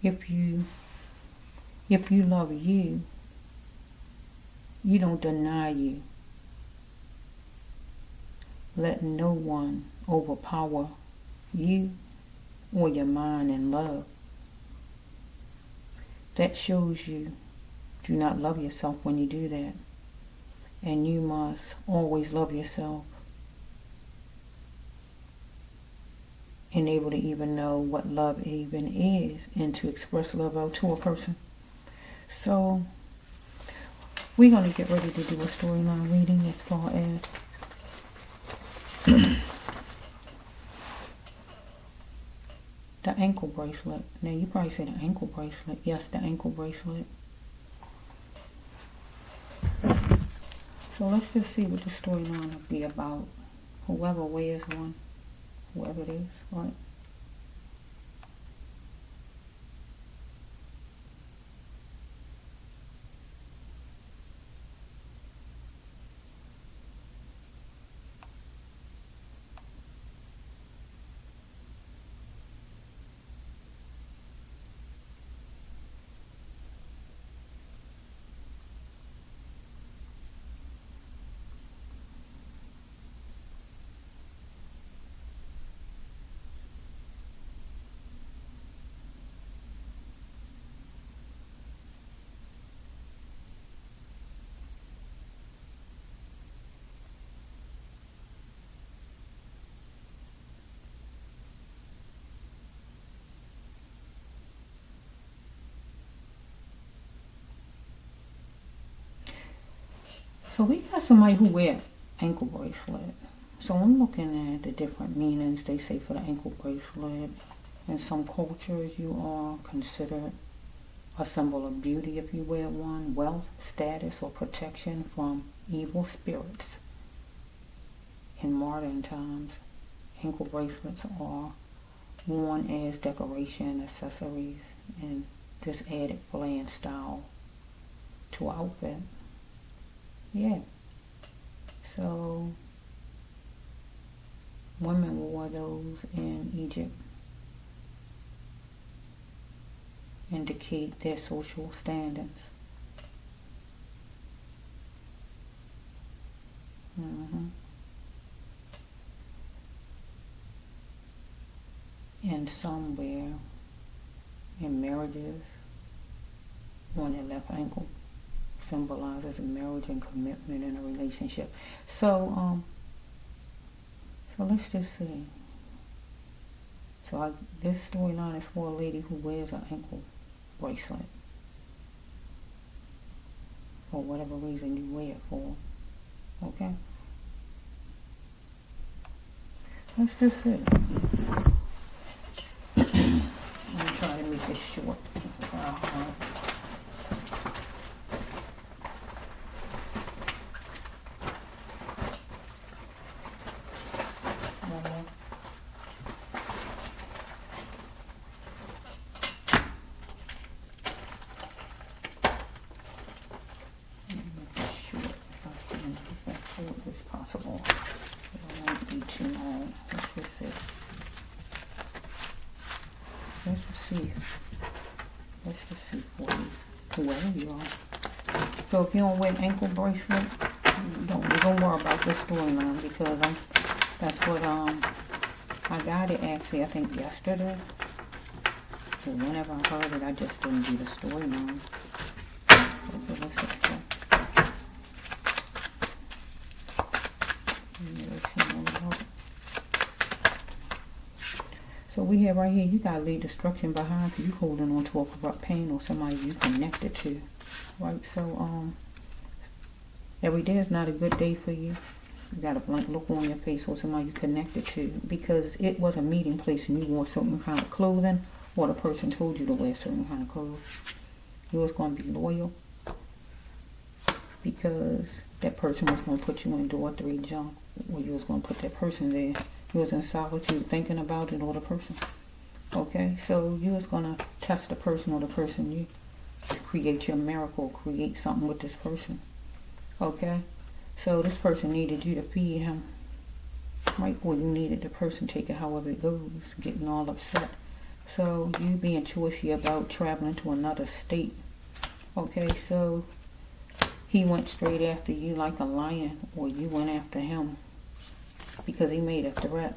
If you love you, you don't deny you. Let no one overpower you or your mind and love. That shows you do not love yourself when you do that. And you must always love yourself and able to even know what love even is and to express love out to a person. So we're going to get ready to do a storyline reading as far as the ankle bracelet. Now you probably say the ankle bracelet. Yes, the ankle bracelet. So let's just see what the storyline will be about. Whoever wears one, whoever it is, right? So we got somebody who wear ankle bracelet. So I'm looking at the different meanings they say for the ankle bracelet. In some cultures, you are considered a symbol of beauty if you wear one, wealth, status, or protection from evil spirits. In modern times, ankle bracelets are worn as decoration, accessories, and just added flair and style to an outfit. Yeah. So women wore those in Egypt. Indicate their social standings. And some wear in marriages on their left ankle. Symbolizes a marriage and commitment in a relationship. So let's just see. So this storyline is for a lady who wears an ankle bracelet for whatever reason you wear it for. Okay? Let's just see. I'm gonna try to make this short. As possible. It won't be too long. Let's just see. Let's just see for you, whoever you are. So if you don't wear an ankle bracelet, don't worry about this storyline because that's what I got it actually I think yesterday. So whenever I heard it, I just didn't do the storyline. So we have right here, you got to leave destruction behind because you holding on to a corrupt pain or somebody you connected to. Right? So every day is not a good day for you. You got a blank look on your face or somebody you connected to because it was a meeting place and you wore certain kind of clothing or the person told you to wear certain kind of clothes. You was going to be loyal because that person was going to put you in door 3 junk or you was going to put that person there. You was in solitude thinking about it or the person. Okay, so you was going to test the person or the person you to create your miracle, create something with this person. Okay, so this person needed you to feed him, right? Or you needed the person take it however it goes, getting all upset So you being choosy about traveling to another state. Okay, so he went straight after you like a lion, or you went after him because he made a threat.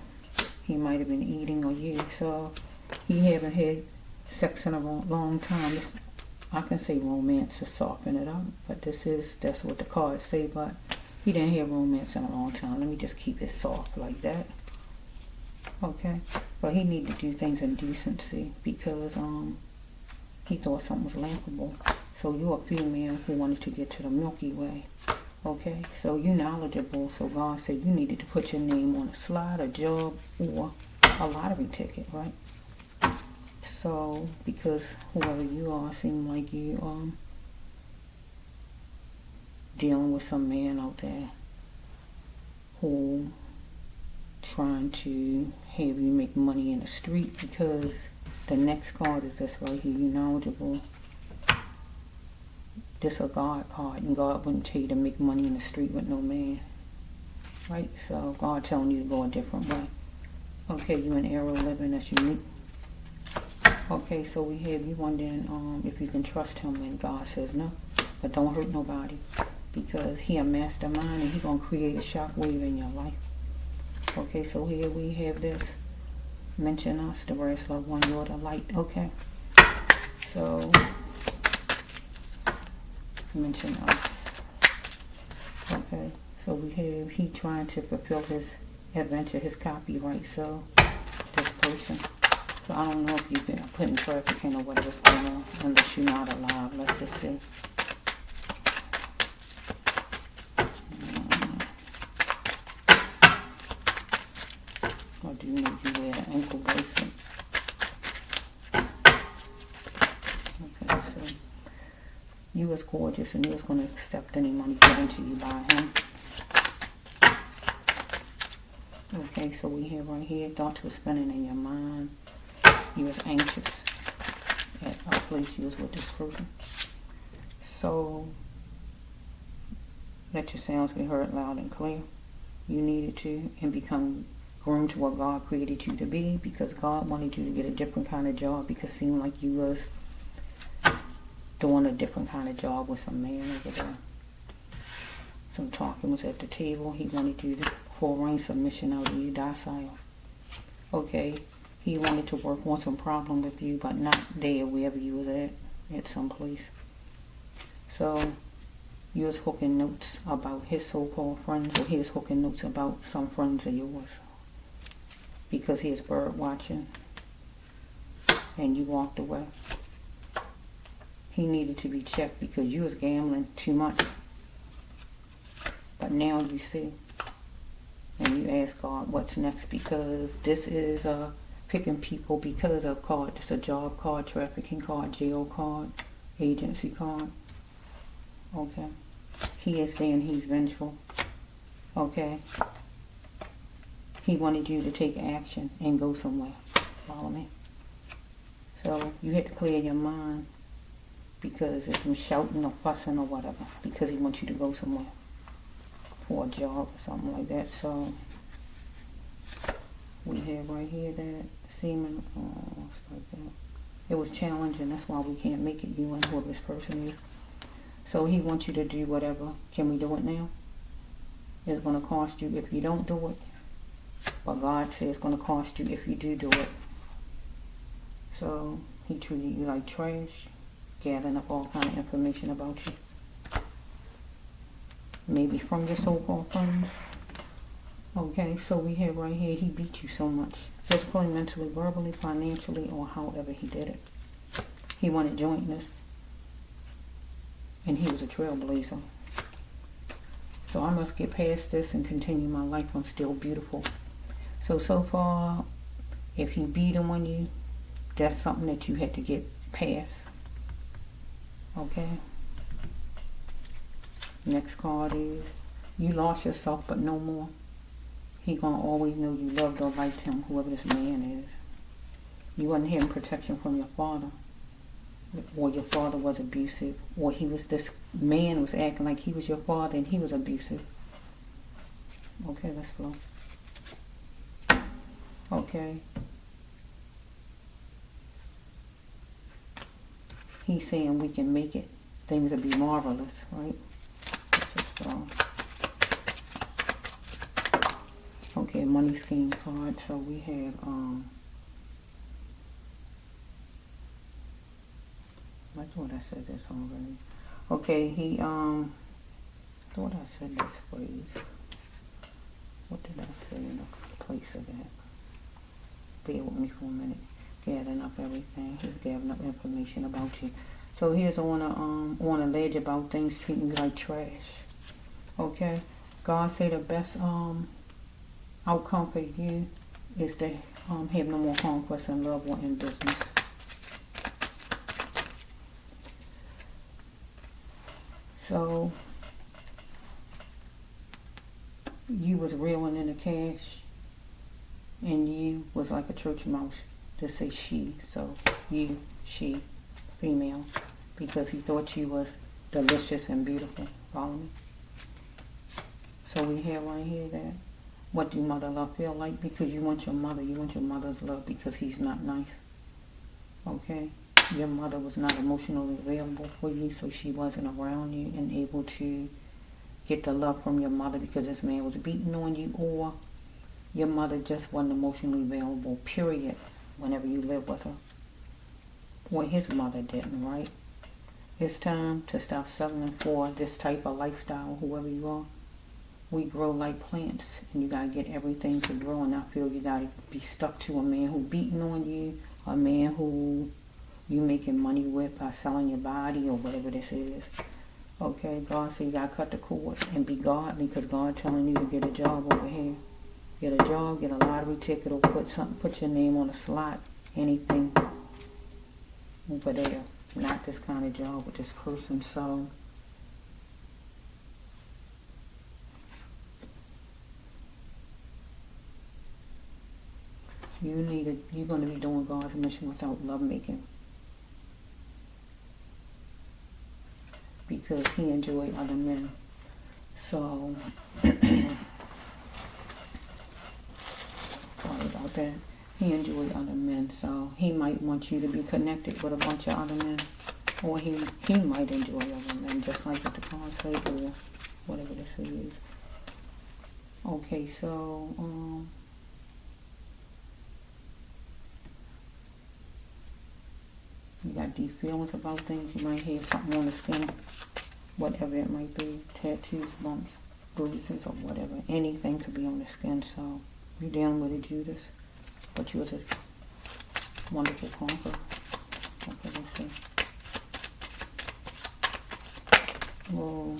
He might have been eating on you. So he haven't had sex in a long time. I can say romance to soften it up, but that's what the cards say. But he didn't have romance in a long time. Let me just keep it soft like that. Okay, but he needed to do things in decency because he thought something was laughable. So you're a female who wanted to get to the Milky Way. Okay, so you're knowledgeable. So God said you needed to put your name on a slide, a job, or a lottery ticket, right? So because whoever you are, seem like you dealing with some man out there who trying to have you make money in the street, because the next card is this right here. You're knowledgeable. This a God card, and God wouldn't tell you to make money in the street with no man, right? So God telling you to go a different way. Okay, you in arrow living, that's unique. Okay, so we have you wondering if you can trust him, and God says no, but don't hurt nobody, because he a mastermind and he gonna create a shockwave in your life. Okay, so here we have this. Mention us, the brass love one, you're the light. Okay, so mention us. Okay, so we have he trying to fulfill his adventure, his copyright. So this person. So I don't know if you've been putting trafficking or whatever's going on, unless you're not alive. Let's just see. Or do you need you wear an ankle bracelet? Okay, so you was gorgeous and you was going to accept any money given to you by him. Okay, so we have right here, thoughts were spinning in your mind. You was anxious at a place you was with this person. So let your sounds be heard loud and clear. You needed to, and become groomed to what God created you to be, because God wanted you to get a different kind of job, because it seemed like you was doing a different kind of job with some man over there. Some talking was at the table. He wanted you to foreign submission out of you, docile. Okay, he wanted to work on some problem with you, but not there, wherever you was at some place. So you was hooking notes about his so-called friends, or he was hooking notes about some friends of yours, because he was bird watching, and you walked away. He needed to be checked because you was gambling too much. But now you see, and you ask God what's next, because this is picking people because of card. It's a job card, trafficking card, jail card, agency card. Okay, he is saying he's vengeful. Okay, he wanted you to take action and go somewhere. Follow me? So you had to clear your mind, because there's some shouting or fussing or whatever, because he wants you to go somewhere for a job or something like that. So we have right here that seeming, like that. It was challenging. That's why we can't make it, you and whoever this person is. So he wants you to do whatever. Can we do it now? It's going to cost you if you don't do it. But God says it's going to cost you if you do it. So he treated you like trash, gathering up all kind of information about you. Maybe from your so-called friends. Okay, so we have right here, he beat you so much. Physically, mentally, verbally, financially, or however he did it. He wanted jointness. And he was a trailblazer. So I must get past this and continue my life. I'm still beautiful. So far, if he beat him on you, that's something that you had to get past. Okay? Next card is, you lost yourself but no more. He gonna always know you loved or liked him, whoever this man is. You wasn't having protection from your father, or your father was abusive, or this man was acting like he was your father and he was abusive. Okay, let's flow. Okay. He's saying we can make it. Things will be marvelous, right? Okay, money scheme card. So we have I thought I said this already. Okay, he thought I said this phrase. What did I say in the place of that? Bear with me for a minute. Gathering up everything. He's gathering up information about you. So here's on a ledge about things treating you like trash. Okay? God say the best outcome for you is to have no more conquest in love or in business. So you was reeling in the cash and you was like a church mouse to say she. So you, she, female, because he thought you was delicious and beautiful. Follow me? So we have right here that what do mother love feel like? Because you want your mother's love because he's not nice. Okay? Your mother was not emotionally available for you, so she wasn't around you and able to get the love from your mother because this man was beating on you, or your mother just wasn't emotionally available, period, whenever you lived with her. Or his mother didn't, right? It's time to stop settling for this type of lifestyle, whoever you are. We grow like plants, and you gotta get everything to grow, and I feel you gotta be stuck to a man who beating on you, a man who you making money with by selling your body or whatever this is. Okay, God said you gotta cut the cord and be God, because God telling you to get a job over here. Get a job, get a lottery ticket, or put your name on a slot, anything over there. Not this kind of job with this person. So you're gonna be doing God's mission without love making. Because he enjoyed other men. So sorry about that. He enjoyed other men, so he might want you to be connected with a bunch of other men. Or he might enjoy other men, just like what the card say, or whatever this is. Okay, so you got deep feelings about things. You might have something on the skin, whatever it might be, tattoos, bumps, bruises, or whatever. Anything could be on the skin. So you're dealing with a Judas, but you're a wonderful conqueror. Okay, let's see. Well,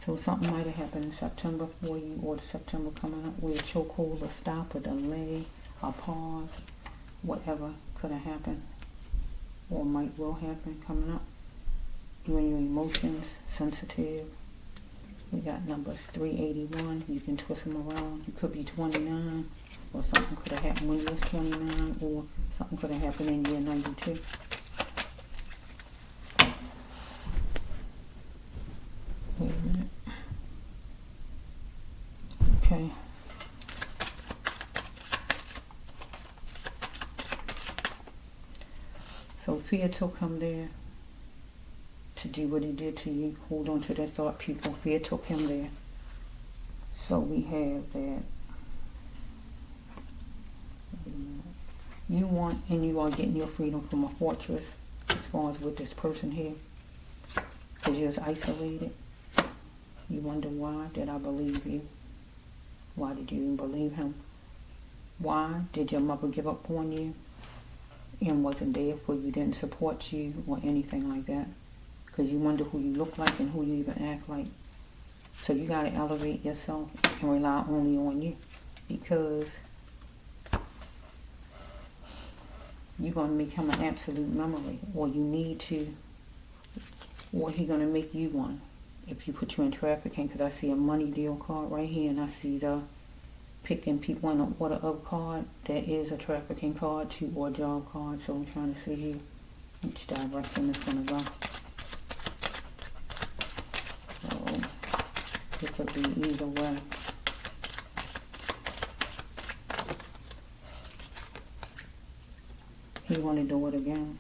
so something might have happened in September for you, or the September coming up, where a chokehold, a stop, a delay, a pause, whatever could have happened. Or will happen coming up. You and your emotions, sensitive. We got numbers 381. You can twist them around. You could be 29, or something could have happened when you was 29, or something could have happened in year 92. Wait a minute. Okay. So fear took him there to do what he did to you. Hold on to that thought, people. Fear took him there. So we have that. You want and you are getting your freedom from a fortress, as far as with this person here. Because you're isolated. You wonder, why did I believe you? Why did you even believe him? Why did your mother give up on you and wasn't there for you, didn't support you or anything like that? Because you wonder who you look like and who you even act like. So you got to elevate yourself and rely only on you, because you're going to make him an absolute memory, or you need to, or he's going to make you one if you put you in trafficking. Because I see a money deal card right here, and I see the picking people in the order of card. That is a trafficking card too, or a job card. So I'm trying to see here which direction it's going to go. So it could be either way. He want to do it again.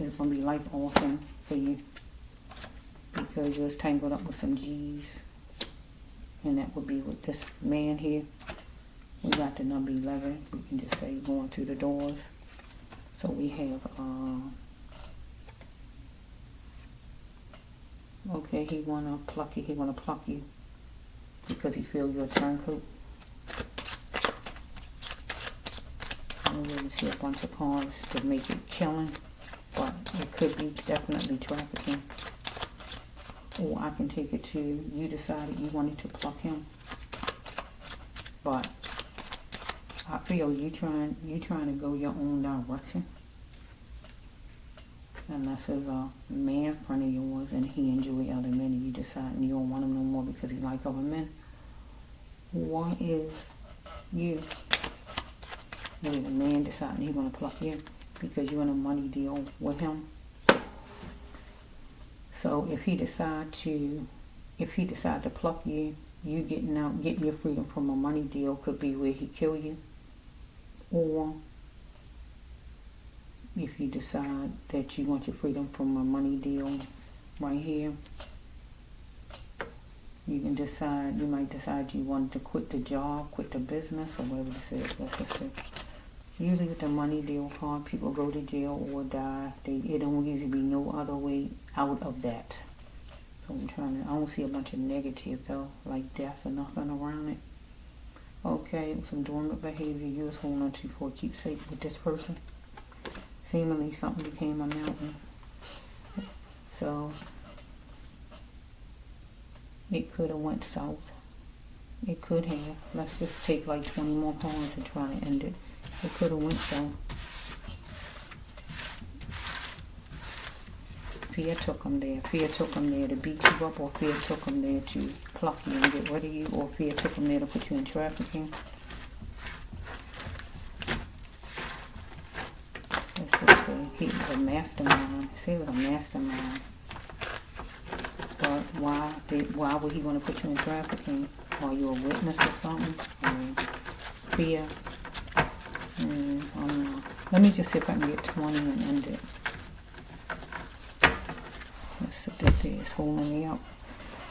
is going to be life altering for you because you're tangled up with some G's. And that would be with this man here. We got the number 11. We can just say going through the doors. So we have, okay, he want to pluck you. He want to pluck you because he feels you're a turncoat. I don't really see a bunch of cards to make it killing, but it could be definitely trafficking. Or I can take it to you decided you wanted to pluck him, but I feel you trying to go your own direction. Unless there's a man friend of yours and he enjoy other men and you decide you don't want him no more because he like other men. Why is you? Maybe the man deciding he's gonna pluck you because you're in a money deal with him. So if he decide to pluck you, you getting your freedom from a money deal could be where he kill you. Or if you decide that you want your freedom from a money deal right here, you might decide you want to quit the job, quit the business, or whatever this is. Let's just say. Usually with the money deal card, people go to jail or die. It don't usually be no other way out of that. So I don't see a bunch of negative though, like death or nothing around it. Okay, some dormant behavior you was holding on to for a keepsake with this person. Seemingly something became a mountain. So it could have went south. It could have. Let's just take like 20 more cards and try to end it. It could have went south. Fear took them there. Fear took them there to beat you up, or fear took them there to pluck you and get rid of you, or fear took them there to put you in trafficking. Let's just say he was a mastermind. Say he was a mastermind. But why would he want to put you in trafficking? Are you a witness or something? Or fear? I don't know. Let me just see if I can get 20 and end it. Let's see if this is holding me up.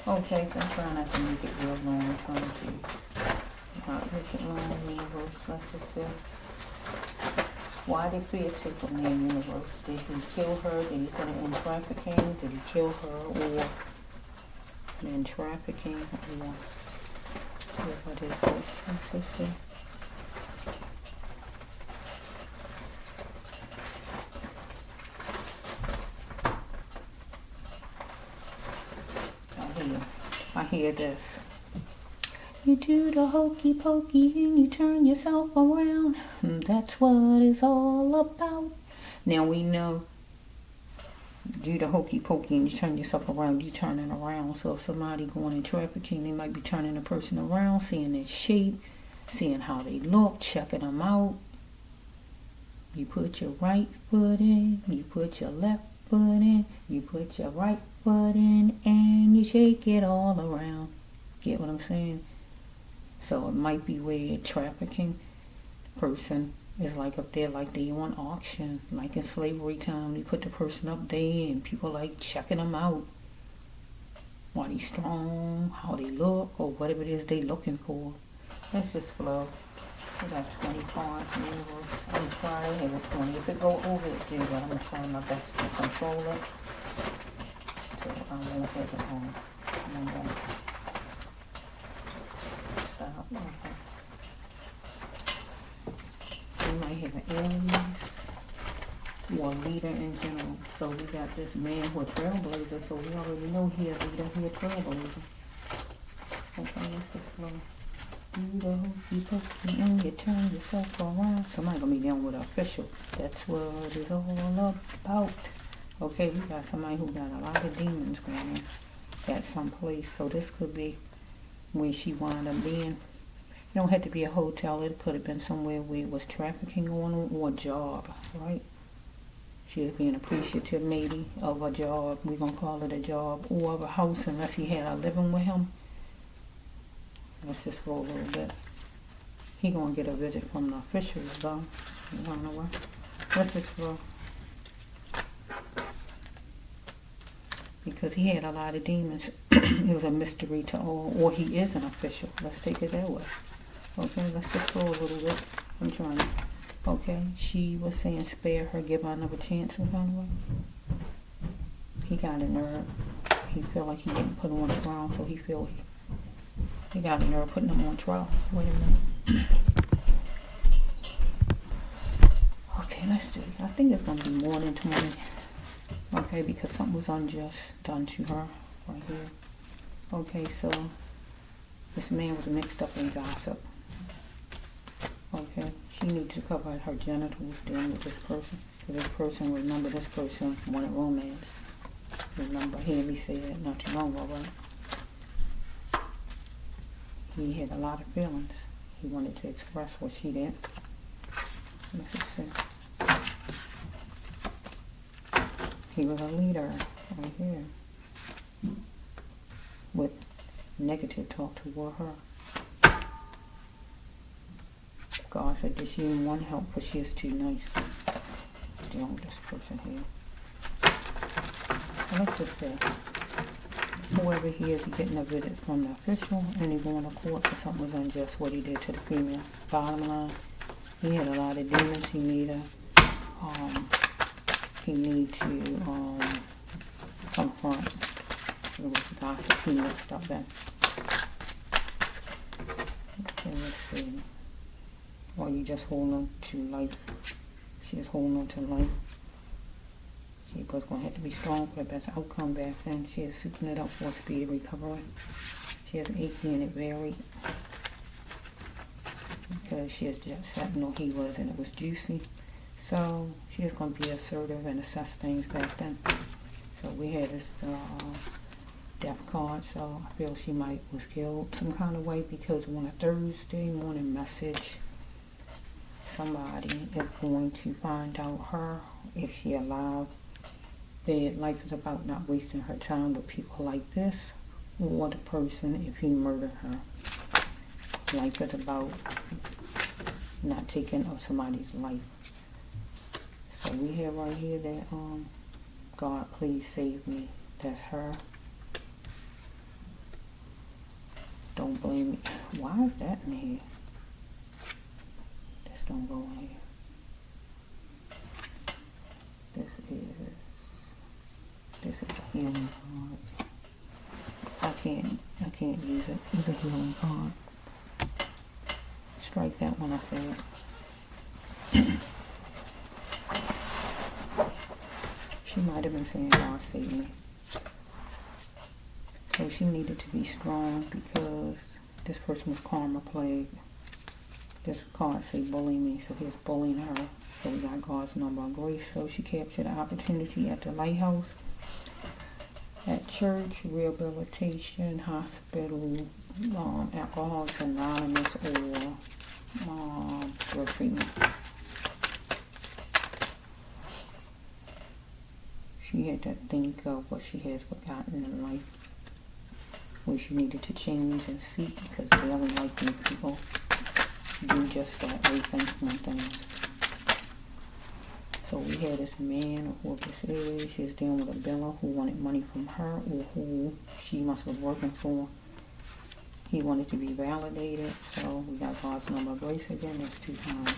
Okay, so I'm trying not to make it real long. I'm trying to not make it long in universe. Let's just see. Why did fear take from the universe? Did he kill her? Did he put her in trafficking? Did he kill her or in trafficking? Or what is this? Let's just see. I hear this. You do the hokey pokey and you turn yourself around. That's what it's all about. Now we know, do the hokey pokey and you turn yourself around, you turning around. So if somebody going in trafficking, they might be turning a person around, seeing their shape, seeing how they look, checking them out. You put your right foot in, you put your left foot in, you put your right foot in, and you shake it all around. Get what I'm saying? So it might be where a trafficking person is like up there, like they on auction, like in slavery time. They put the person up there and people like checking them out. Are they strong? How they look? Or whatever it is they looking for. Let's just flow. I got 20 cards in the universe. I'm trying to have a 20. If it go over it, then but I'm going to try my best to control it. So I won't have it on. Stop. Okay. We might have an enemies or a leader in general. So we got this man who a trailblazer. So we already know he a leader, he a trailblazer. Okay, let's just flow. Do the hokey pokey and you turn yourself around. Somebody gonna be dealing with an official. That's what it's all about. Okay, we got somebody who got a lot of demons going on at some place. So this could be where she wound up being. It don't have to be a hotel. It could have been somewhere where it was trafficking going on or a job, right? She was being appreciative maybe of a job. We're gonna call it a job, or of a house unless he had a living with him. Let's just roll a little bit. He gonna get a visit from the officials though. You don't know what? Let's just roll. because he had a lot of demons. It was a mystery to all, or he is an official. Let's take it that way. Okay, let's just go a little bit. I'm trying. Okay, she was saying spare her, give her another chance some kind of way. He got a nerve. He feel like he didn't put on trial, so he got a nerve putting him on trial. Wait a minute. Okay, let's see. I think it's going to be more than 20. Okay, because something was unjust done to her right here. Okay, so this man was mixed up in gossip. Okay, she needs to cover her genitals dealing with this person. Because this person, remember, this person wanted romance. Remember, hear me say that not too long ago, right? He had a lot of feelings. He wanted to express what she did. Let's just see. He was a leader right here with negative talk toward her. God said that she didn't want help because she is too nice to deal with this person here. So let's just say, whoever he is, he's getting a visit from the official, and he's going to court for something was unjust what he did to the female. Bottom line, he had a lot of demons. He need to confront. It was gossip he mixed up in. Okay, let's see. Or you just hold on to life. She is holding on to life. She was going to have to be strong for the best outcome back then. She is souping it up for a speedy recovery. She has achy and it varied. Because she is just sat know he was and it was juicy. So she is going to be assertive and assess things back then. So we had this death card, so I feel she might was killed some kind of way because on a Thursday morning message, somebody is going to find out her if she alive. That life is about not wasting her time with people like this, or the person if he murdered her. Life is about not taking of somebody's life. So we have right here that God please save me. That's her. Don't blame me. Why is that in here? This don't go in here. This is a healing card. I can't use it. It's a healing card. Strike that one, I said. She might have been saying God save me. So she needed to be strong because this person was karma plagued. This card say bully me, so he's bullying her. So we got God's number of grace. So she captured the opportunity at the lighthouse, at church, rehabilitation, hospital, Alcoholics Anonymous, or drug treatment. She had to think of what she has forgotten in life, where she needed to change and seek, because daily life make people do just that, rethink on things. So we had this man, or whoever this is, she was dealing with a biller who wanted money from her, or who she must have been working for. He wanted to be validated, so we got God's number of grace again, that's 2 times.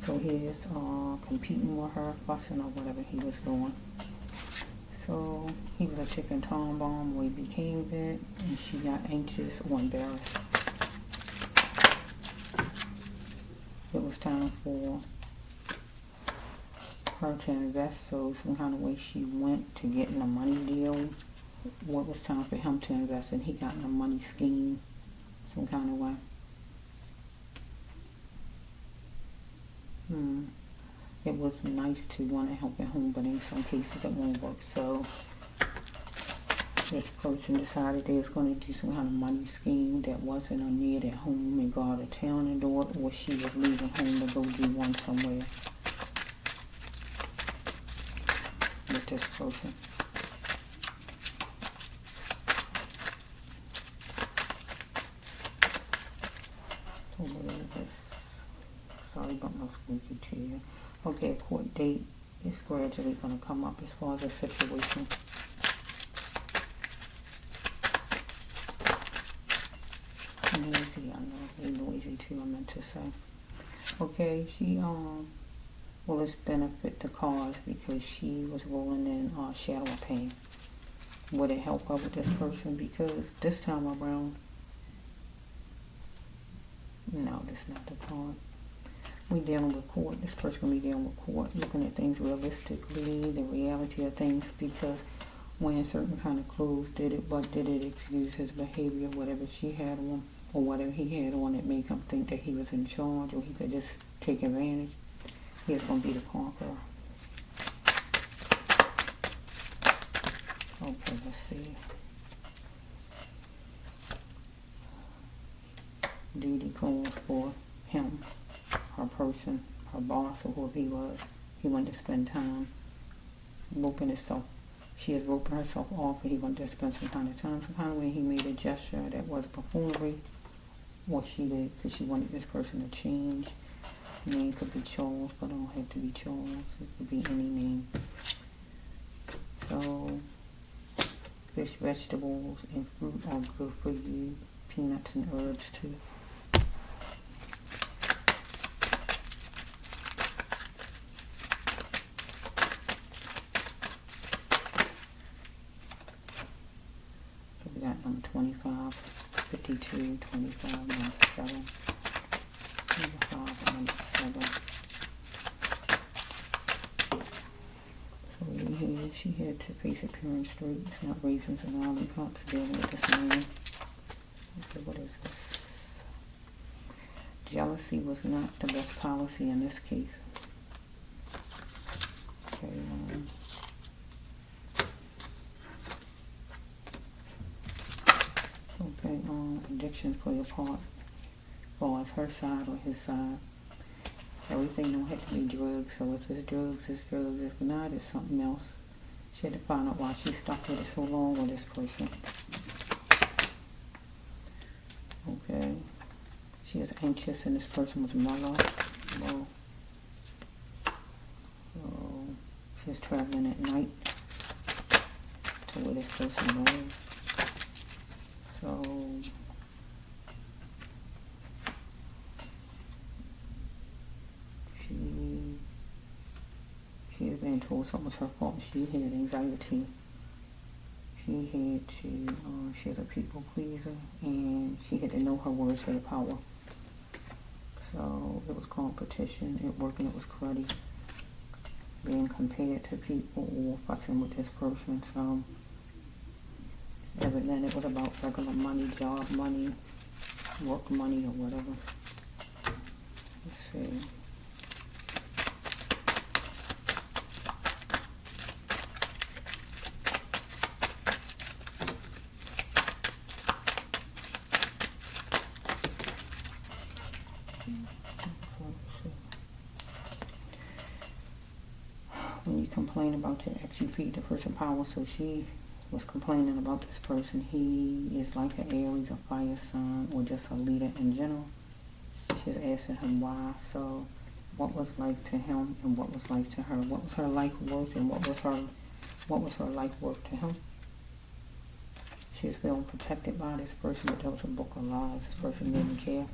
So he is competing with her, fussing or whatever he was doing. So he was a chicken tom bomb, where he became that, and she got anxious or embarrassed. It was time for her to invest, so some kind of way she went to getting a money deal. What was time for him to invest, and he got in a money scheme some kind of way. It was nice to want to help at home, but in some cases it won't work. So this person decided they was going to do some kind of money scheme that wasn't a need at home and go out of town and do it, or she was leaving home to go do one somewhere with this person. So what is this? Sorry about my squeaky chair. Okay, a court date It's gradually going to come up as far as a situation. Noisy, I know, very noisy too, I meant to say. Okay, she, well, it's benefit the cause because she was rolling in shadow of pain. Would it help her with this person? Because this time around, no, that's not the card. We dealing with court. This person gonna be dealing with court, looking at things realistically, the reality of things, because wearing certain kind of clothes, did it excuse his behavior, whatever she had on, or whatever he had on that made him think that he was in charge, or he could just take advantage. He's gonna be the conqueror. Okay, let's see. Duty calls for him, her person, her boss, or whoever he was. He wanted to spend time roping himself. She is roping herself off, and he wanted to spend some kind of time. Some kind of way he made a gesture that was perfunctory, what she did, because she wanted this person to change. The name could be Charles, but it don't have to be Charles. It could be any name. So, fish, vegetables, and fruit are good for you. Peanuts and herbs too. So we got number 25, 52, 25, number 7, number 5, and number 7. She had to face appearance straight. It's not reasons and all the cups dealing with this man. Okay, what is this? Jealousy was not the best policy in this case. Okay, addictions play a part, as far as her side or his side. Everything don't have to be drugs, so if it's drugs, it's drugs. If not, it's something else. She had to find out why she stuck with it so long with this person. Okay. She is anxious and this person was mellow. Well, so she's traveling at night to where this person lives. So she is being told something was her fault. She had anxiety. She had to, she's a people pleaser, and she had to know her words had power. So it was competition at work, and it was cruddy. Being compared to people or fussing with this person. So evidently it was about regular money, job money, work money, or whatever. Let's see. When you complain about your ex, you feed the person power. So she was complaining about this person. He is like an Aries, a fire sign, or just a leader in general. She's asking him why. So what was life to him and what was life to her? What was her life worth and what was her life worth to him? She was feeling protected by this person, but that was a book of lies. This person didn't care.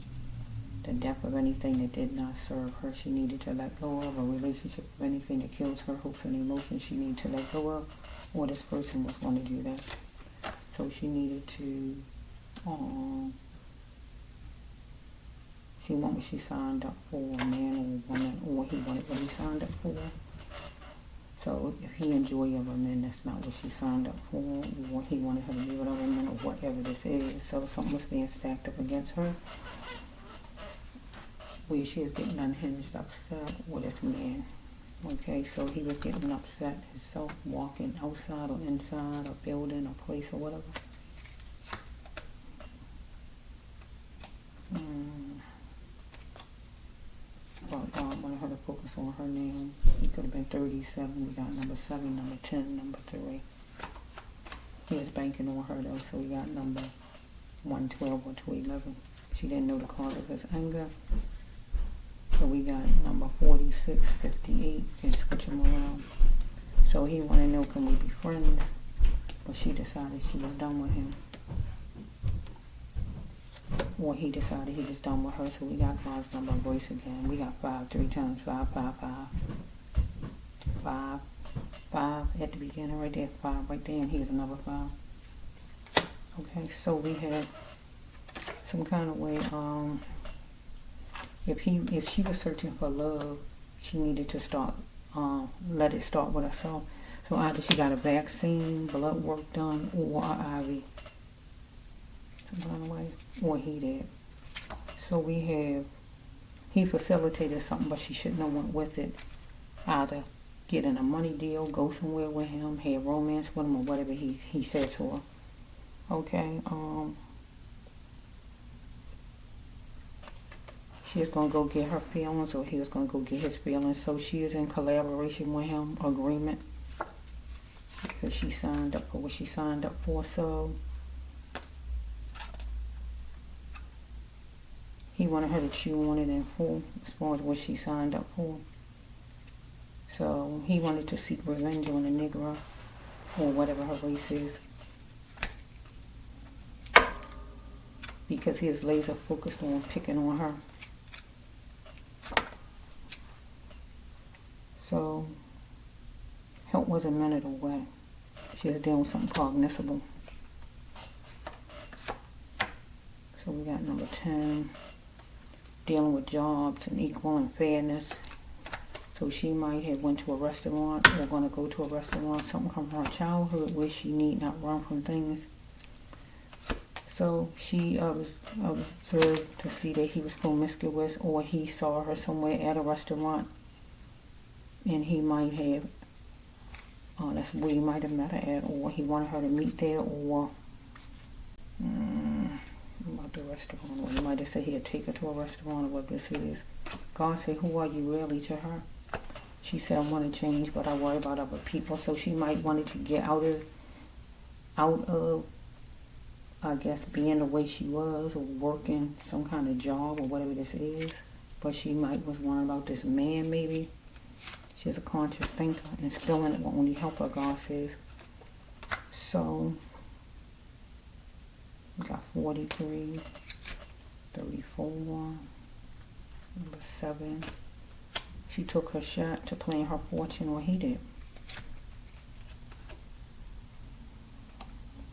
The death of anything that did not serve her, she needed to let go of. A relationship of anything that kills her hopes and emotions, she needed to let go of. Or this person was going to do that. So she needed to, she wanted what she signed up for, a man or a woman, or he wanted what he signed up for. So if he enjoyed a woman, that's not what she signed up for, or he wanted her to be with a woman, or whatever this is. So something was being stacked up against her, where she is getting unhinged, upset with this man. Okay, so he was getting upset himself, walking outside or inside a building or place or whatever. But God wanted her to focus on her name. He could have been 37. We got number 7, number 10, number 3. He was banking on her though, so we got number 112 or 211. She didn't know the cause of his anger. So we got number 46, 2658 and switch him around. So he want to know, can we be friends? But she decided she was done with him. Or he decided he was done with her. So we got God's number of grace again. We got 5 3 times. 5 5 5 5 5 at the beginning right there. 5 right there, and here's another 5. Okay, so we had some kind of way. If she was searching for love, she needed to start let it start with herself. So either she got a vaccine, blood work done, or an IV. Some kind of way, or he did. So we have, he facilitated something, but she shouldn't have went with it. Either getting a money deal, go somewhere with him, have romance with him, or whatever he said to her. Okay, she was going to go get her feelings, or he was going to go get his feelings. So she is in collaboration with him, agreement, because she signed up for what she signed up for. So he wanted her to chew on it in full as far as what she signed up for. So he wanted to seek revenge on a Negro, or whatever her race is, because he is laser focused on picking on her. So help was a minute away. She was dealing with something cognizable. So we got number 10, dealing with jobs and equal and fairness. So she might have went to a restaurant, or going to go to a restaurant, something from her childhood where she need not run from things. So she observed to see that he was promiscuous, or he saw her somewhere at a restaurant, and he might have, that's where he might have met her at, or he wanted her to meet there, or about the restaurant, or he might have said he'd take her to a restaurant, or what this is. God said, who are you really to her? She said, I want to change, but I worry about other people. So she might wanted to get out of I guess, being the way she was, or working some kind of job, or whatever this is. But she might was worrying about this man, maybe. She's a conscious thinker, and spilling it will only help her, God says. So we got 43, 34, number 7. She took her shot to plan her fortune, or he did.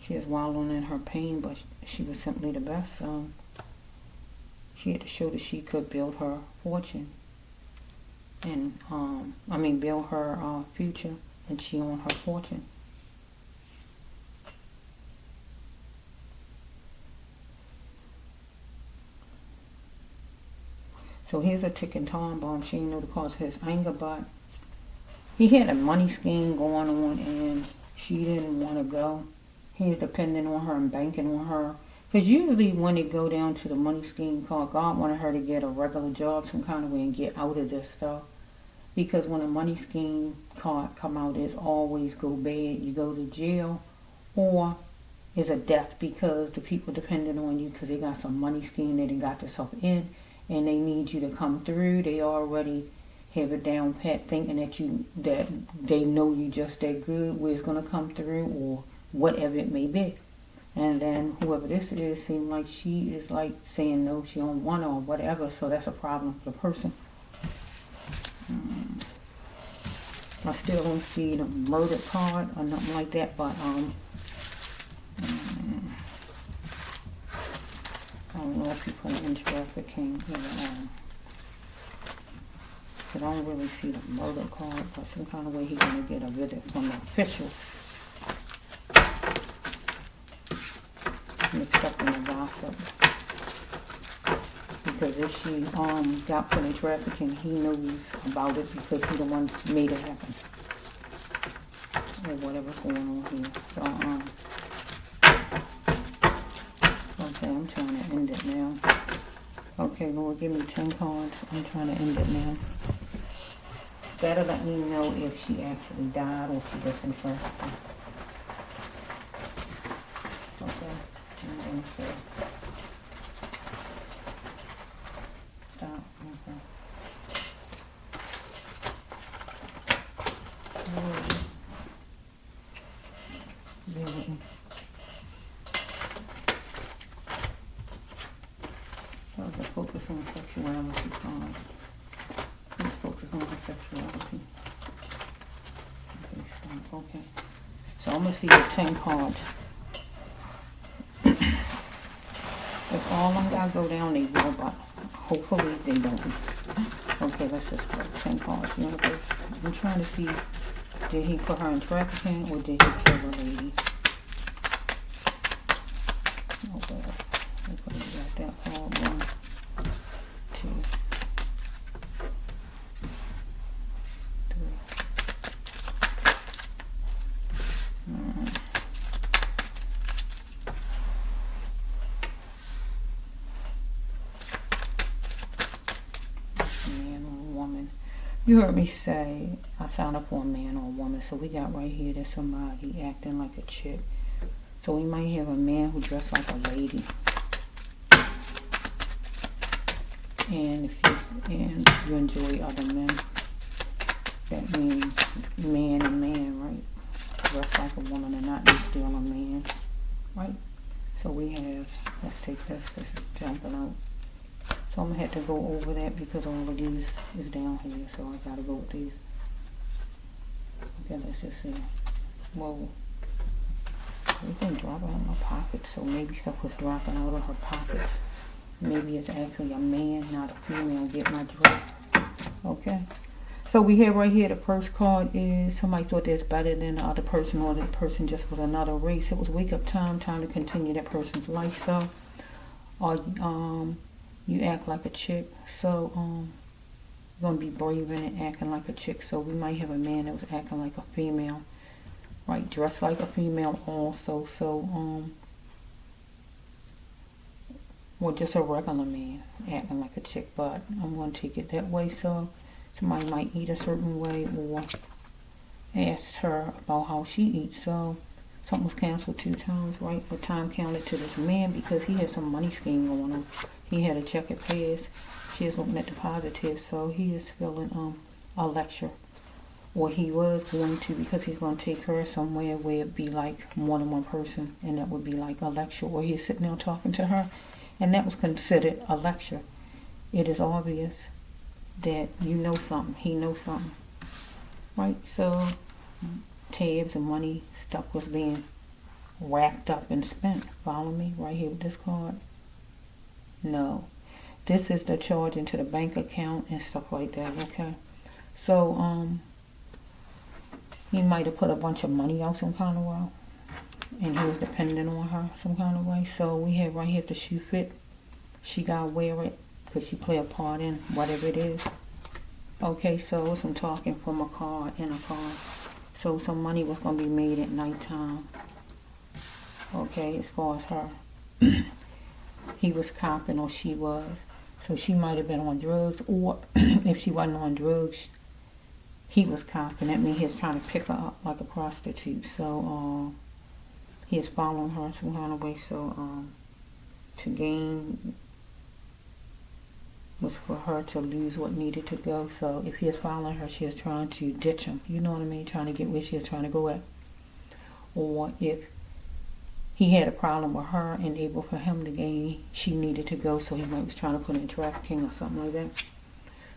She is wallowing in her pain, but she was simply the best. So she had to show that she could build her fortune, and build her future, and she owned her fortune. So here's a ticking time bomb. She didn't know the cause of his anger, but he had a money scheme going on, and she didn't want to go. He's depending on her and banking on her. Because usually when it go down to the money scheme part, God wanted her to get a regular job some kind of way and get out of this stuff. Because when a money scheme card come out, it's always go bad. You go to jail, or it's a death, because the people depending on you, because they got some money scheme they done got themselves in, and they need you to come through. They already have it down pat, thinking that they know you just that good, where it's gonna come through, or whatever it may be. And then whoever this is seems like she is like saying no, she don't want to, or whatever. So that's a problem for the person. I still don't see the murder card or nothing like that, but I don't know if people in trafficking, but I don't really see the murder card, but some kind of way he's gonna get a visit from the officials. I'm expecting a gossip, because if she got put in trafficking, he knows about it, because he's the one who made it happen, or whatever's going on here. So okay, I'm trying to end it now. Okay, Lord, give me 10 cards. I'm trying to end it now. Better let me know if she actually died, or if she gets in trafficking. Okay. Stop. Okay. So the focus on sexuality card. Let's focus on the sexuality. Okay, stop. Okay. So I'm gonna see the 10 cards. If all of them gotta go down, they will, but hopefully they don't. Okay, let's just go 10 cards. Universe. I'm trying to see, did he put her in trafficking or did he kill the lady? Oh well, we got that card. 1, 2, 3. Man or woman. You heard me say I signed up for a man or a woman. So we got right here that somebody acting like a chick. So we might have a man who dressed like a lady. And if you enjoy other men, that means man and man, right? Dress like a woman and not be still a man, right? So we have, let's take this is jumping out. So I'm gonna have to go over that because all of these is down here, so I gotta go with these. Okay, let's just see. Whoa. Everything dropping out of my pockets, so maybe stuff was dropping out of her pockets. Maybe it's actually a man, not a female, get my drift. Okay. So we have right here, the first card is somebody thought that's better than the other person, or that person just was another race. It was wake up time to continue that person's lifestyle. Or you act like a chick, so you're gonna be brave and acting like a chick. So we might have a man that was acting like a female, right? Dressed like a female also. So or just a regular man acting like a chick, but I'm gonna take it that way. So somebody might eat a certain way or ask her about how she eats. So something was canceled 2 times, right? But time counted to this man because he had some money scheme going on. He had a check it pass. She is looking at the positive, so he is feeling a lecture. Or he was going to, because he's going to take her somewhere where it'd be like more than one person, and that would be like a lecture, or he's sitting there talking to her, and that was considered a lecture. It is obvious that you know something, he knows something, right? So tabs and money stuff was being racked up and spent. Follow me right here with this card? No, this is the charge into the bank account and stuff like that. Okay, so he might have put a bunch of money out some kind of way, and he was dependent on her some kind of way. So we have right here, if the shoe fit, she gotta wear it because she play a part in whatever it is. Okay, so some talking from a card and a card. So some money was gonna be made at nighttime. Okay, as far as her, he was copping or she was. So she might have been on drugs, or if she wasn't on drugs, he was copping. That means he was trying to pick her up like a prostitute. So he is following her some kind of way. So to gain was for her to lose what needed to go. So if he is following her, she is trying to ditch him. You know what I mean? Trying to get where she is trying to go at. Or if he had a problem with her and able for him to gain, she needed to go. So he might was trying to put in trafficking or something like that.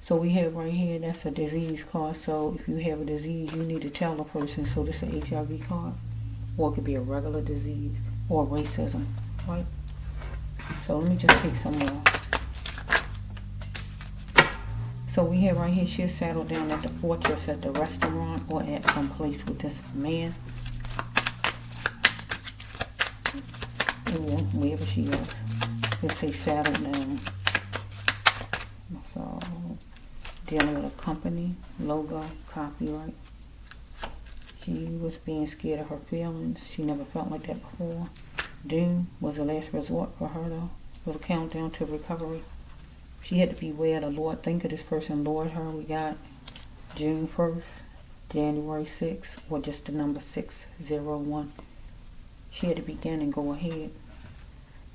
So we have right here, that's a disease card. So if you have a disease, you need to tell the person. So this is an HIV card. Or it could be a regular disease or racism, right? So let me just take some more. So we have right here, she'll settle down at the fortress, at the restaurant, or at some place with this man. Or wherever she is. Let's say settle down. So dealing with a company, logo, copyright. She was being scared of her feelings. She never felt like that before. Doom was the last resort for her though. It was a countdown to recovery. She had to beware the Lord. Think of this person, Lord her. We got June 1st, January 6th, or just the number 601. She had to begin and go ahead.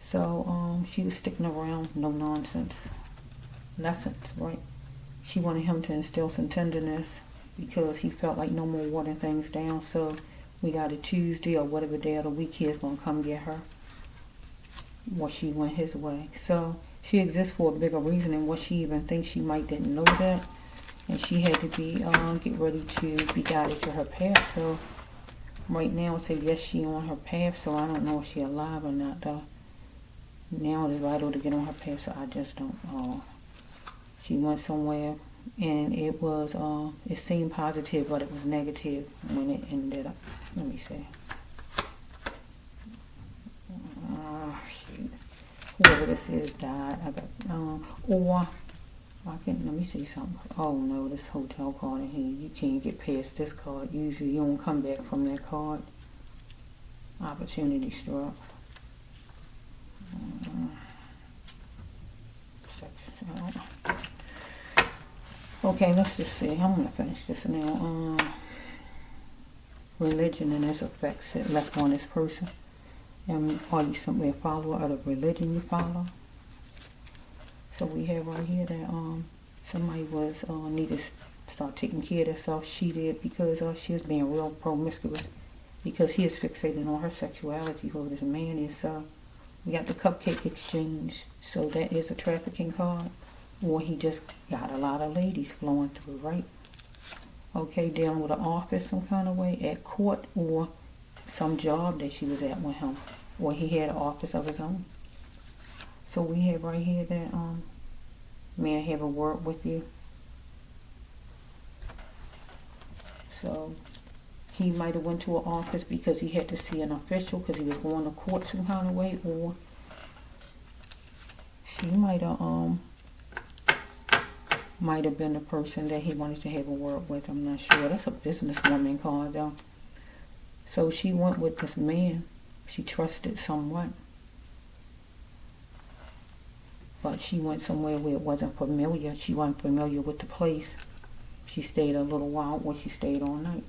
So she was sticking around, no nonsense lessons, right? She wanted him to instill some tenderness because he felt like no more watering things down. So we got a Tuesday or whatever day of the week he is going to come get her. Or she went his way. So she exists for a bigger reason than what she even thinks. She might didn't know that. And she had to be, get ready to be guided to her path. So right now, it says yes, she on her path. So I don't know if she alive or not, though. Now it is vital to get on her path, so I just don't. She went somewhere, and it was, it seemed positive, but it was negative when it ended up. Let me see. Shoot. Whoever this is died. I got, or I can, let me see something. Oh no, this hotel card in here. You can't get past this card. Usually you don't come back from that card. Opportunity struck. Okay, let's just see. I'm going to finish this now. Religion and its effects left on this person. And are you simply a follower of the religion you follow? So we have right here that somebody was needed to start taking care of herself. She did, because she was being real promiscuous, because he is fixated on her sexuality, whoever this man is. We got the cupcake exchange, so that is a trafficking card. Or he just got a lot of ladies flowing through, right? Okay, dealing with an office some kind of way, at court, or some job that she was at with him, or he had an office of his own. So we have right here that, may I have a word with you? So he might have went to an office because he had to see an official because he was going to court some kind of way, or she might have been the person that he wanted to have a word with. I'm not sure. That's a businesswoman card though. So she went with this man. She trusted somewhat. But she went somewhere where it wasn't familiar. She wasn't familiar with the place. She stayed a little while, or she stayed all night.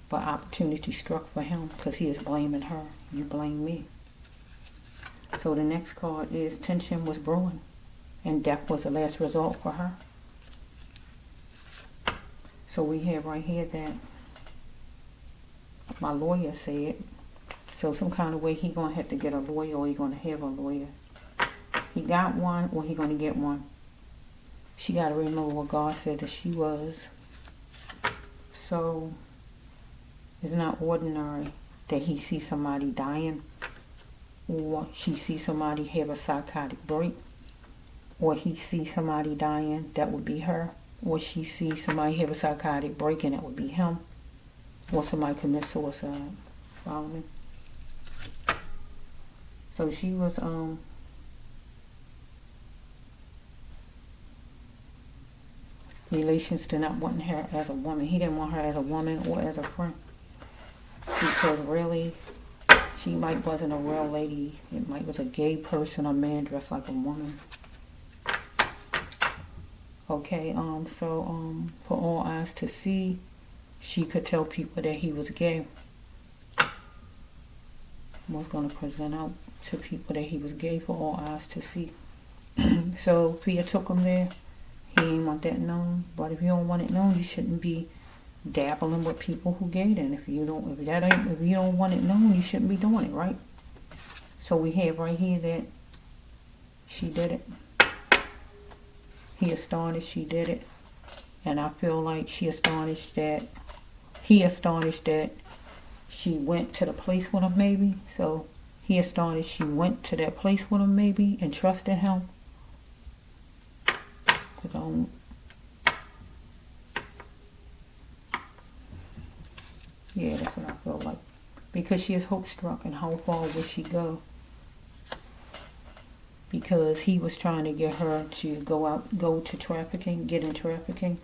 But opportunity struck for him because he is blaming her. You blame me. So the next card is tension was brewing, and death was the last result for her. So we have right here that my lawyer said, so some kind of way he going to have to get a lawyer, or he going to have a lawyer. He got one, or he going to get one. She got to remember what God said that she was. So it's not ordinary that he sees somebody dying, or she sees somebody have a psychotic break, or he sees somebody dying, that would be her, or she sees somebody have a psychotic break and that would be him, or somebody commit suicide. Follow me? So she was relations to not wanting her as a woman. He didn't want her as a woman or as a friend, because really she might wasn't a real lady. It might was a gay person, a man dressed like a woman. Okay, so for all eyes to see, she could tell people that he was gay. Was going to present out to people that he was gay for all eyes to see. So Fear took him there. He ain't want that known. But if you don't want it known, you shouldn't be dabbling with people who gay. Then if you don't want it known, you shouldn't be doing it, right? So we have right here that she did it. He astonished she did it. And I feel like he astonished that she went to the place with him, maybe. So he astonished she went to that place with him, maybe, and trusted him. Yeah, that's what I feel like. Because she is hope struck, and how far will she go? Because he was trying to get her to go to trafficking, get in trafficking.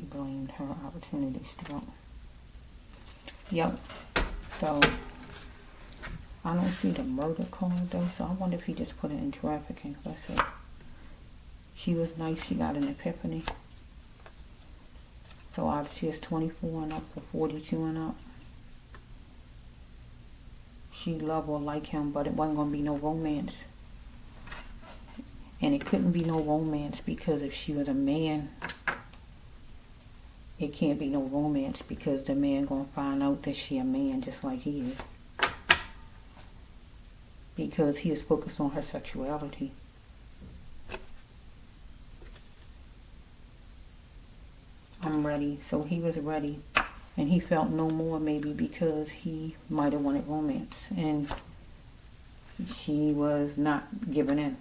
Blamed her, opportunity struck. Yep. So I don't see the murder card though, so I wonder if he just put it in trafficking. Let's see. She was nice, she got an epiphany. So either she is 24 and up or 42 and up. She loved or liked him, but it wasn't going to be no romance. And it couldn't be no romance because if she was a man, it can't be no romance because the man going to find out that she a man just like he is. Because he is focused on her sexuality. I'm ready. So he was ready. And he felt no more maybe because he might have wanted romance. And she was not giving in.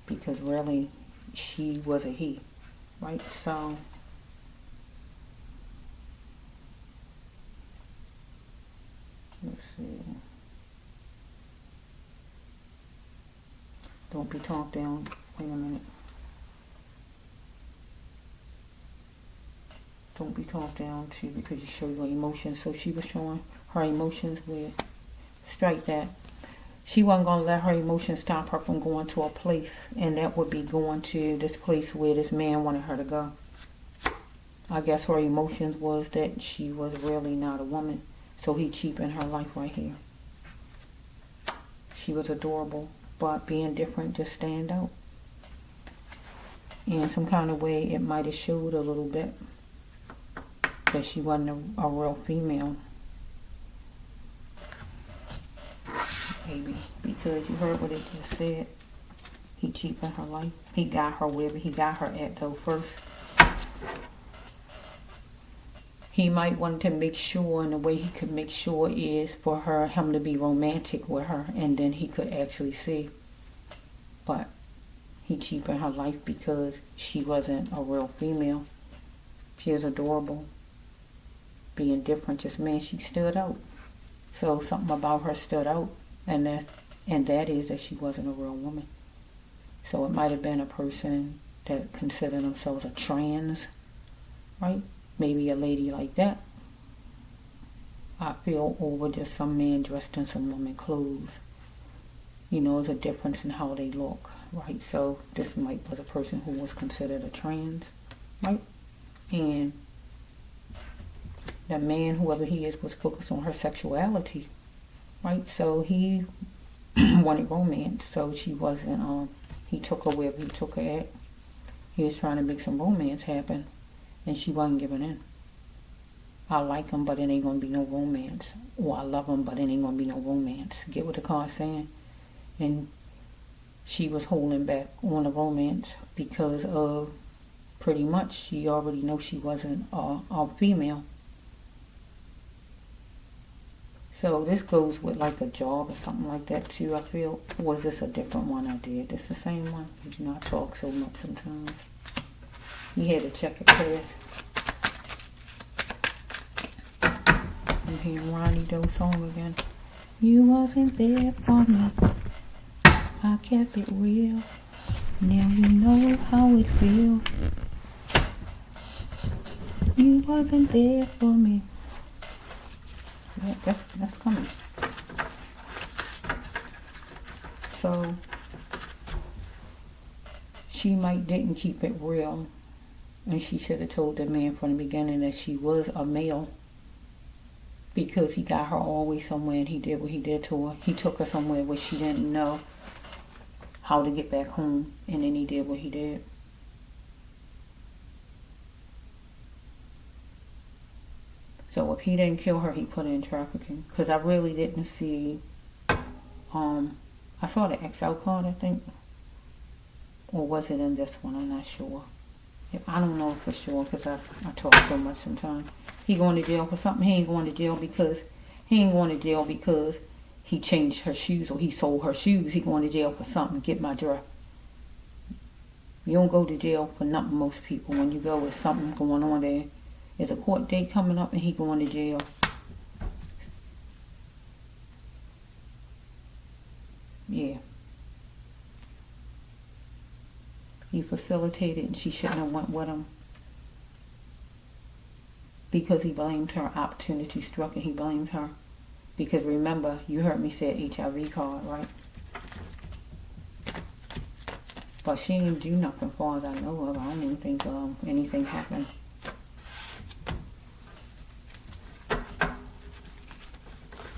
Because really, she was a he. Right? So, let's see. Don't be talked down. Wait a minute. Don't be talked down to because you show your emotions. So she was showing her emotions with, strike that. She wasn't going to let her emotions stop her from going to a place. And that would be going to this place where this man wanted her to go. I guess her emotions was that she was really not a woman. So he cheapened her life right here. She was adorable. But being different just stand out. In some kind of way it might have showed a little bit. That she wasn't a real female. Maybe. Because you heard what it just said. He cheapened her life. He got her wherever he got her at though first. He might want to make sure, and the way he could make sure is for him to be romantic with her. And then he could actually see. But he cheapened her life because she wasn't a real female. She is adorable. Being different, just man, she stood out. So something about her stood out, and that is that she wasn't a real woman. So it might have been a person that considered themselves a trans, right? Maybe a lady like that. I feel over just some man dressed in some woman clothes. You know, there's a difference in how they look, right? So this was a person who was considered a trans, right? And the man, whoever he is, was focused on her sexuality, right? So he wanted romance. So she wasn't, he took her wherever he took her at. He was trying to make some romance happen, and she wasn't giving in. I like him, but it ain't going to be no romance. Or I love him, but it ain't going to be no romance. Get what the card's saying? And she was holding back on the romance because of pretty much she already knows she wasn't a female. So this goes with like a job or something like that too, I feel. Or was this a different one I did? This the same one? Did you not talk so much sometimes? You had to check it first. I'm hearing Ronnie Doe's song again. You wasn't there for me. I kept it real. Now you know how it feels. You wasn't there for me. Yeah, that's coming. So she didn't keep it real, and she should have told the man from the beginning that she was a male, because he got her always somewhere and he did what he did to her. He took her somewhere where she didn't know how to get back home, and then he did what he did. So if he didn't kill her, he put her in trafficking. Because I really didn't see, I saw the XL card, I think. Or was it in this one? I'm not sure. I don't know for sure because I talk so much sometimes. He going to jail for something. He ain't going to jail because he changed her shoes or he sold her shoes. He going to jail for something. Get my drift. You don't go to jail for nothing, most people. When you go with something going on there. There's a court date coming up and he going to jail. Yeah. He facilitated and she shouldn't have went with him. Because he blamed her. Opportunity struck and he blamed her. Because remember, you heard me say HIV card, right? But she didn't do nothing far as I know of. I don't even think anything happened. I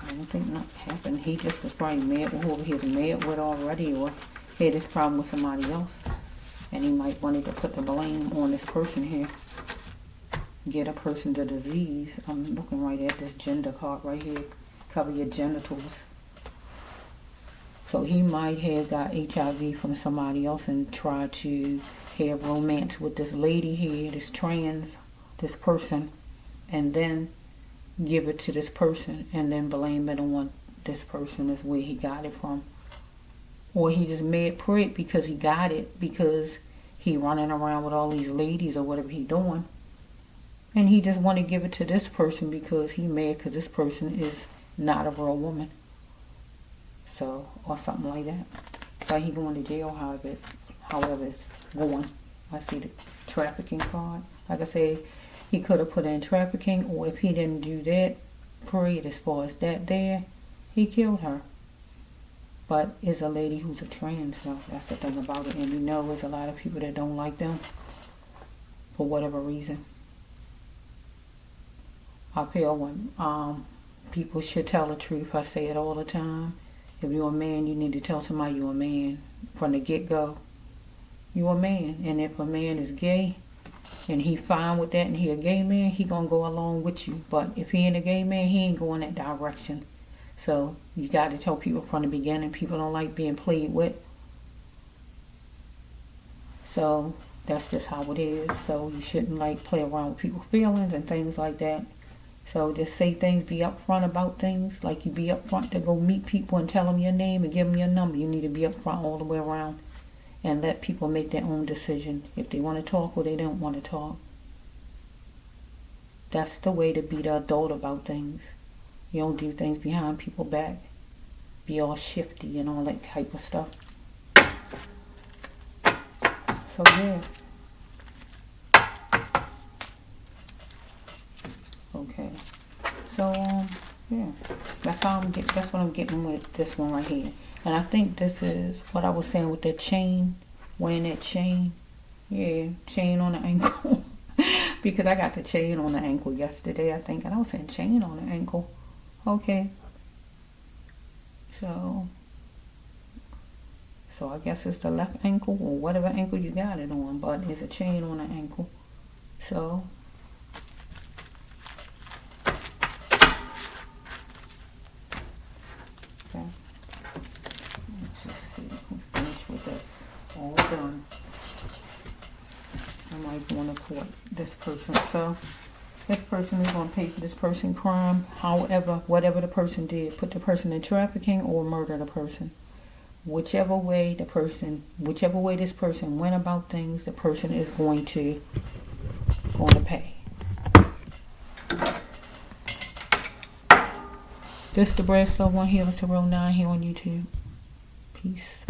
don't think nothing happened. He just was probably mad with whoever he was mad with already, or had this problem with somebody else. And he might wanted to put the blame on this person here. Get a person the disease. I'm looking right at this gender card right here. Cover your genitals. So he might have got HIV from somebody else and tried to have romance with this lady here, this trans, this person, and then give it to this person and then blame it on this person is where he got it from. Or he just mad prick because he got it because he running around with all these ladies or whatever he doing. And he just want to give it to this person because he mad because this person is not a real woman. So, or something like that. So he going to jail, however it's going. I see the trafficking card. Like I said, he could have put in trafficking, or if he didn't do that parade as far as that there, he killed her. But it's a lady who's a trans, so that's the thing about it. And we know there's a lot of people that don't like them for whatever reason. I feel when people should tell the truth. I say it all the time. If you're a man, you need to tell somebody you're a man from the get-go. You're a man, and if a man is gay and he fine with that and he a gay man, he gonna go along with you. But if he ain't a gay man, he ain't going that direction. So you got to tell people from the beginning. People don't like being played with. So that's just how it is. So you shouldn't like play around with people's feelings and things like that. So just say things, be upfront about things. Like you be upfront to go meet people and tell them your name and give them your number. You need to be upfront all the way around and let people make their own decision. If they want to talk or they don't want to talk. That's the way to be the adult about things. You don't do things behind people's back. Be all shifty and all that type of stuff. So yeah. Okay. So yeah. That's what I'm getting with this one right here. And I think this is what I was saying with that chain. Wearing that chain. Yeah, chain on the ankle. Because I got the chain on the ankle yesterday, I think. And I was saying chain on the ankle. Okay. So I guess it's the left ankle or whatever ankle you got it on. But it's a chain on the ankle. So okay. Let's just see. We're finished with this. All done. I might want to court this person. So this person is going to pay for this person's crime. However, whatever the person did, put the person in trafficking or murder the person. Whichever way this person went about things, the person is going to pay. This the Breast Love One Healer 209 here on YouTube. Peace.